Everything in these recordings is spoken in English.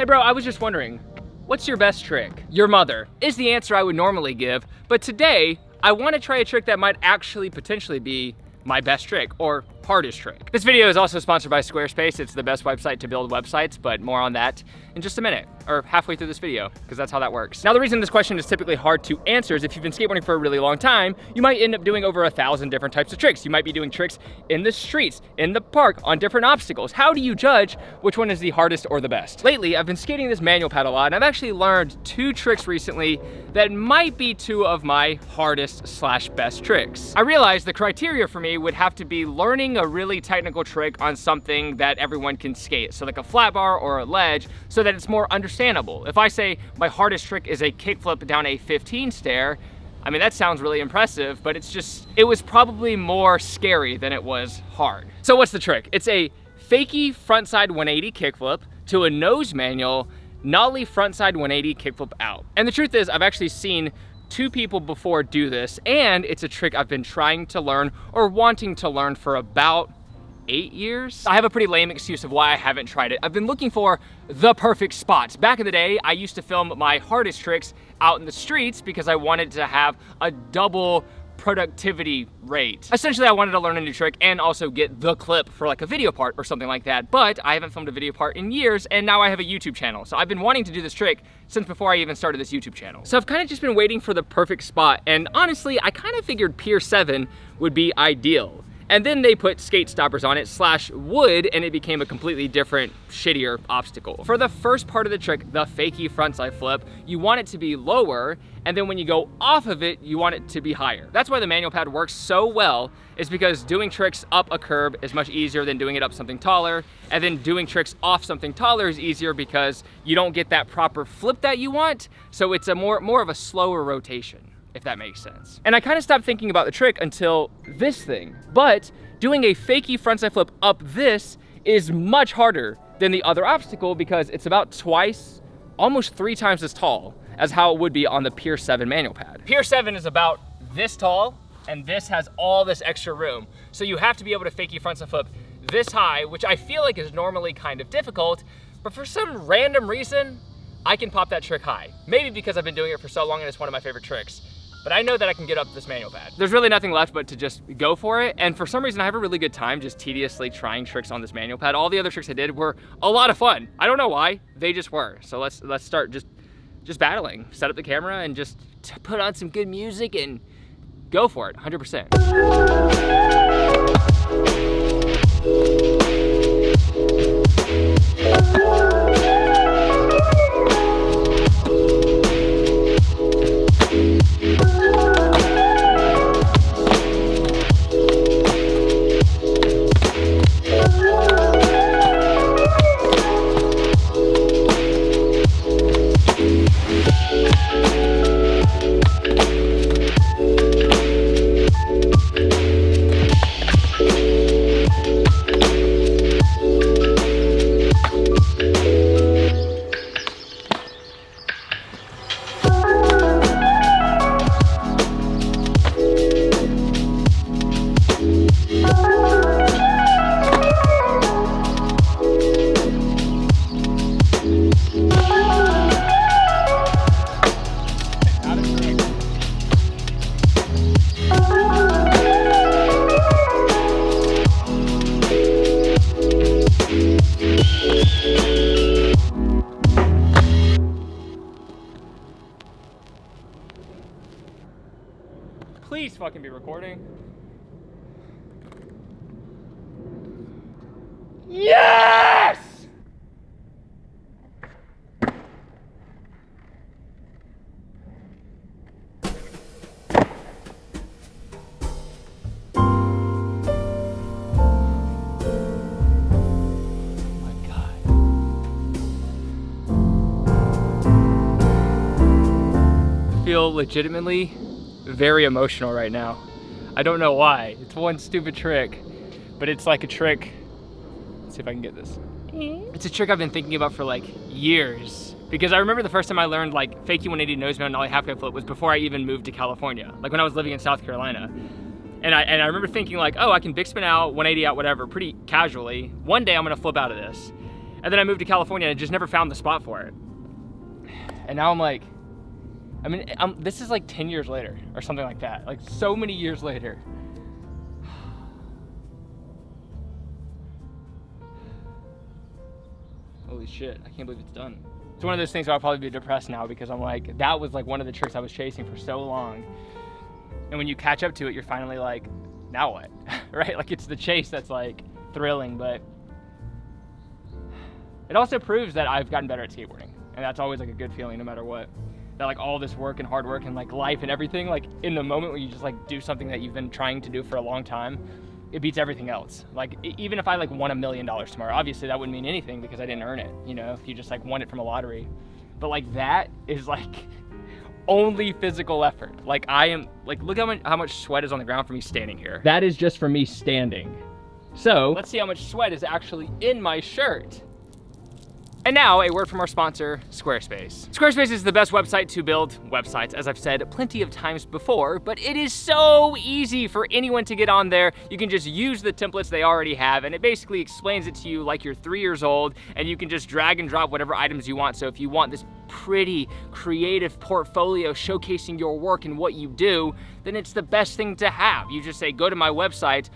Hey bro, I was just wondering, what's your best trick? Your mother is the answer I would normally give, but today I want to try a trick that might actually potentially be my best trick or hardest trick. This video is also sponsored by Squarespace. It's the best website to build websites, but more on that in just a minute or halfway through this video, because that's how that works. Now, the reason this question is typically hard to answer is if you've been skateboarding for a really long time, you might end up doing over 1,000 different types of tricks. You might be doing tricks in the streets, in the park, on different obstacles. How do you judge which one is the hardest or the best? Lately, I've been skating this manual pad a lot, and I've actually learned 2 tricks recently that might be 2 of my hardest / best tricks. I realized the criteria for me would have to be learning a really technical trick on something that everyone can skate. So like a flat bar or a ledge, so that it's more understandable. If I say my hardest trick is a kickflip down a 15 stair, I mean, that sounds really impressive, but it was probably more scary than it was hard. So what's the trick? It's a fakie frontside 180 kickflip to a nose manual, nollie frontside 180 kickflip out. And the truth is, I've actually seen 2 people before do this, and it's a trick I've been trying to learn or wanting to learn for about 8 years. I have a pretty lame excuse of why I haven't tried it. I've been looking for the perfect spots. Back in the day, I used to film my hardest tricks out in the streets because I wanted to have a double productivity rate. Essentially, I wanted to learn a new trick and also get the clip for like a video part or something like that, but I haven't filmed a video part in years, and now I have a YouTube channel. So I've been wanting to do this trick since before I even started this YouTube channel. So I've kind of just been waiting for the perfect spot, and honestly, I kind of figured Pier 7 would be ideal. And then they put skate stoppers on it / wood, and it became a completely different, shittier obstacle. For the first part of the trick, the fakie frontside flip, you want it to be lower, and then when you go off of it, you want it to be higher. That's why the manual pad works so well, is because doing tricks up a curb is much easier than doing it up something taller, and then doing tricks off something taller is easier because you don't get that proper flip that you want, so it's a more of a slower rotation, if that makes sense. And I kind of stopped thinking about the trick until this thing. But doing a fakie frontside flip up this is much harder than the other obstacle because it's about twice, almost 3 times as tall as how it would be on the Pier 7 manual pad. Pier 7 is about this tall, and this has all this extra room. So you have to be able to fakie frontside flip this high, which I feel like is normally kind of difficult, but for some random reason, I can pop that trick high. Maybe because I've been doing it for so long and it's one of my favorite tricks. But I know that I can get up this manual pad. There's really nothing left but to just go for it. And for some reason, I have a really good time just tediously trying tricks on this manual pad. All the other tricks I did were a lot of fun. I don't know why, they just were. So let's start just battling. Set up the camera and just put on some good music and go for it, 100%. Please fucking be recording. Yes! I feel legitimately very emotional right now. I don't know why. It's one stupid trick, but it's like a trick. Let's see if I can get this. It's a trick I've been thinking about for like years, because I remember the first time I learned like fakie 180 nose mount nollie half flip was before I even moved to California, like when I was living in South Carolina. And I remember thinking like, oh, I can big spin out, 180 out, whatever, pretty casually. One day I'm gonna flip out of this. And then I moved to California and just never found the spot for it. And now I'm like, I mean, this is like 10 years later or something like that. Like so many years later. Holy shit, I can't believe it's done. It's one of those things where I'll probably be depressed now because I'm like, that was like one of the tricks I was chasing for so long. And when you catch up to it, you're finally like, now what? Right? Like it's the chase that's like thrilling, but it also proves that I've gotten better at skateboarding. And that's always like a good feeling no matter what. That like all this work and hard work and like life and everything, like in the moment when you just like do something that you've been trying to do for a long time, it beats everything else. Like even if I like won $1 million tomorrow, obviously that wouldn't mean anything because I didn't earn it, you know, if you just like won it from a lottery. But like that is like only physical effort. Like I am, like look how much sweat is on the ground for me standing here. That is just for me standing. So let's see how much sweat is actually in my shirt. And now, a word from our sponsor, Squarespace. Squarespace is the best website to build websites, as I've said plenty of times before, but it is so easy for anyone to get on there. You can just use the templates they already have, and it basically explains it to you like you're 3 years old, and you can just drag and drop whatever items you want. So if you want this pretty, creative portfolio showcasing your work and what you do, then it's the best thing to have. You just say, go to my website,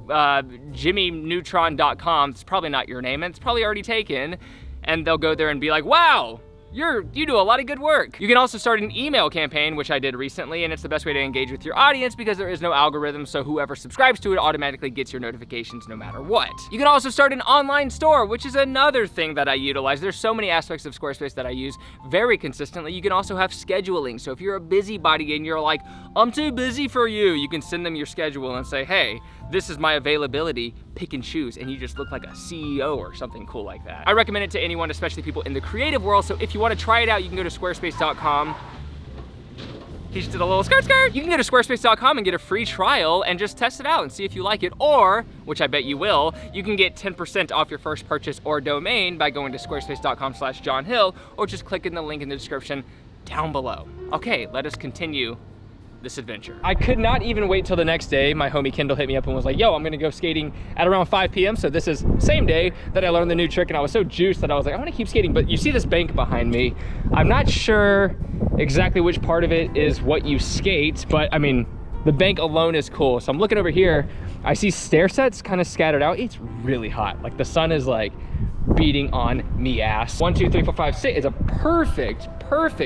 jimmyneutron.com. It's probably not your name, and it's probably already taken. And they'll go there and be like, wow, you do a lot of good work. You can also start an email campaign, which I did recently, and it's the best way to engage with your audience because there is no algorithm, so whoever subscribes to it automatically gets your notifications no matter what. You can also start an online store, which is another thing that I utilize. There's so many aspects of Squarespace that I use very consistently. You can also have scheduling. So if you're a busybody and you're like, I'm too busy for you, you can send them your schedule and say, hey, this is my availability, pick and choose, and you just look like a CEO or something cool like that. I recommend it to anyone, especially people in the creative world, so if you want to try it out, you can go to squarespace.com. He just did a little skirt. You can go to squarespace.com and get a free trial and just test it out and see if you like it, or, which I bet you will, you can get 10% off your first purchase or domain by going to squarespace.com/JohnHill, or just clicking the link in the description down below. Okay, let us continue this adventure. I could not even wait till the next day. My homie Kendall hit me up and was like, yo, I'm gonna go skating at around 5 p.m. So this is same day that I learned the new trick, and I was so juiced that I was like, I wanna keep skating. But you see this bank behind me. I'm not sure exactly which part of it is what you skate, but I mean, the bank alone is cool. So I'm looking over here, I see stair sets kind of scattered out. It's really hot. Like the sun is like beating on me ass. 1, 2, 3, 4, 5, 6. It's a perfect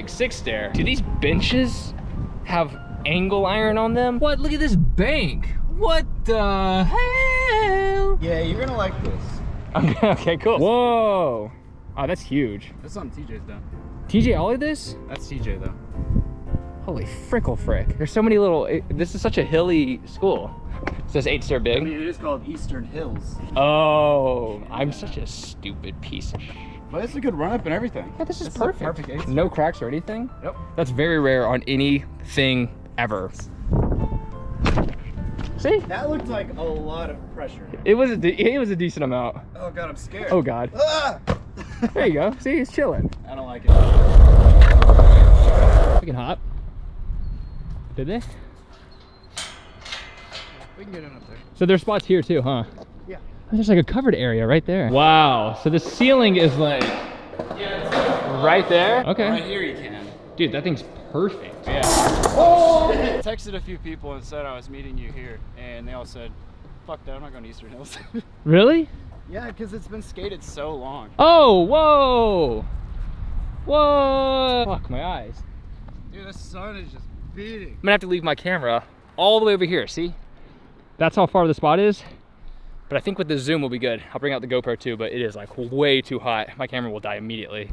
6 stair. Do these benches have angle iron on them? What? Look at this bank. What the hell? Yeah, you're gonna like this. Okay, cool. Whoa. Oh, that's huge. That's something TJ's done. TJ ollied this? That's TJ though. Holy frickle frick. There's so many little, this is such a hilly school. It says 8 stair big. I mean, it is called Eastern Hills. Oh, I'm such a stupid piece of shit. But it's a good run up and everything. Yeah, this is perfect. Perfect 8. No cracks or anything? Yep. That's very rare on anything ever. See? That looked like a lot of pressure. It was a decent amount. Oh god, I'm scared. Oh god. Ah! There you go. See, he's chilling. I don't like it. We can hop. Did they? We can get in up there. So there's spots here too, huh? Yeah. There's like a covered area right there. Wow. So the ceiling is like right there. Okay. Right here you can. Dude, that thing's perfect. Yeah. Oh! I texted a few people and said I was meeting you here, and they all said, fuck that, I'm not going to Eastern Hills. Really? Yeah, because it's been skated so long. Oh, whoa. Whoa. Fuck, my eyes. Dude, the sun is just beating. I'm gonna have to leave my camera all the way over here, see? That's how far the spot is. But I think with the zoom will be good. I'll bring out the GoPro too, but it is like way too hot. My camera will die immediately.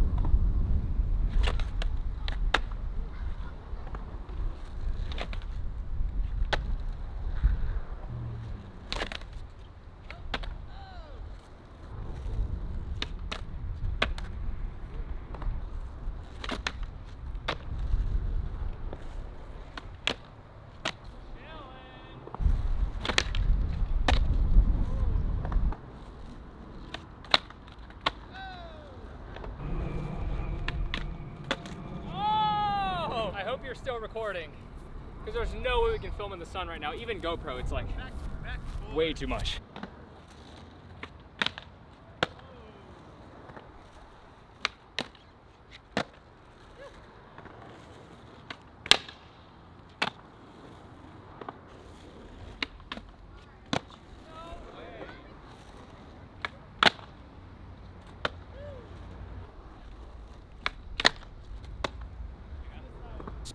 You're still recording, because there's no way we can film in the sun right now. Even GoPro, it's like way too much.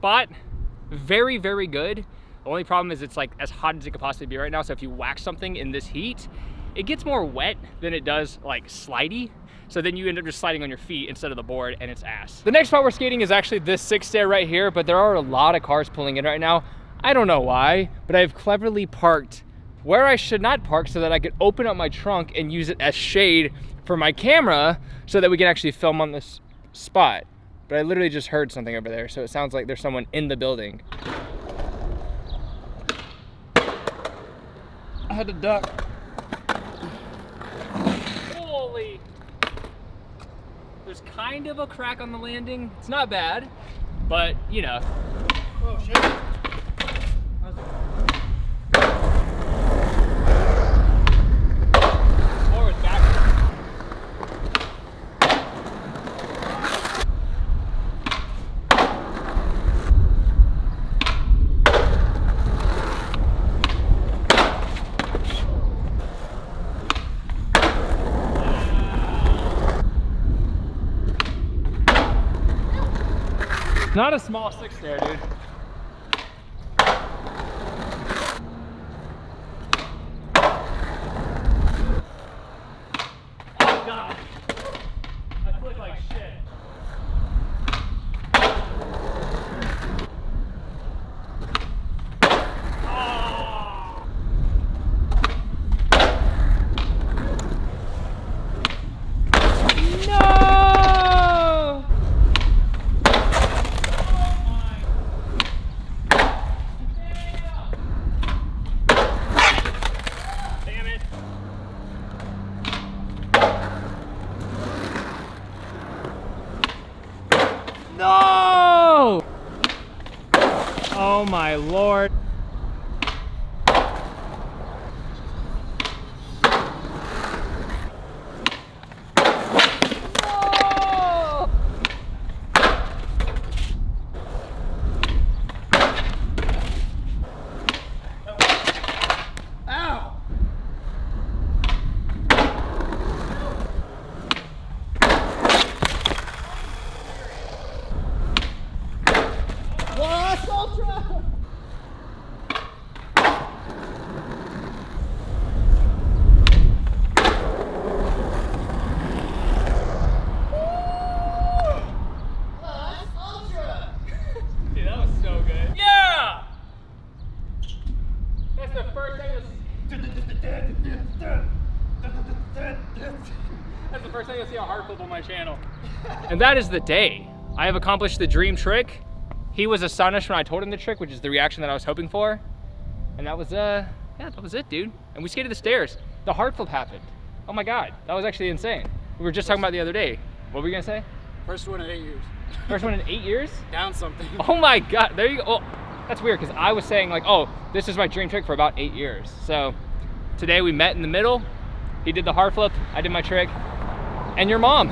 spot, very, very good. The only problem is it's like as hot as it could possibly be right now. So if you whack something in this heat, it gets more wet than it does like slidey. So then you end up just sliding on your feet instead of the board, and it's ass. The next spot we're skating is actually this 6 stair right here, but there are a lot of cars pulling in right now. I don't know why, but I've cleverly parked where I should not park so that I could open up my trunk and use it as shade for my camera so that we can actually film on this spot. But I literally just heard something over there, so it sounds like there's someone in the building. I had to duck. Holy. There's kind of a crack on the landing. It's not bad, but you know. Oh shit. Forward, back. Not a small 6 stair, dude. Oh god. I flipped like shit. Oh. No! No! Oh my lord. No! Ow! That's the first time you'll see a hard flip on my channel. And that is the day. I have accomplished the dream trick. He was astonished when I told him the trick, which is the reaction that I was hoping for. And that was, yeah, that was it, dude. And we skated the stairs. The hard flip happened. Oh my God, that was actually insane. We were just talking about the other day. What were you gonna say? First one in 8 years. First one in 8 years? Down something. Oh my God, there you go. Oh, that's weird, because I was saying like, oh, this is my dream trick for about 8 years. So today we met in the middle. He did the hard flip, I did my trick, and your mom,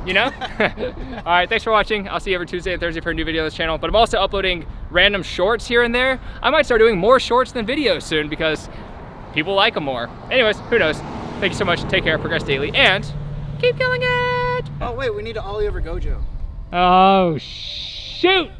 you know? All right, thanks for watching. I'll see you every Tuesday and Thursday for a new video on this channel, but I'm also uploading random shorts here and there. I might start doing more shorts than videos soon because people like them more. Anyways, who knows? Thank you so much, take care, progress daily, and keep killing it! Oh wait, we need to ollie over Gojo. Oh, shoot!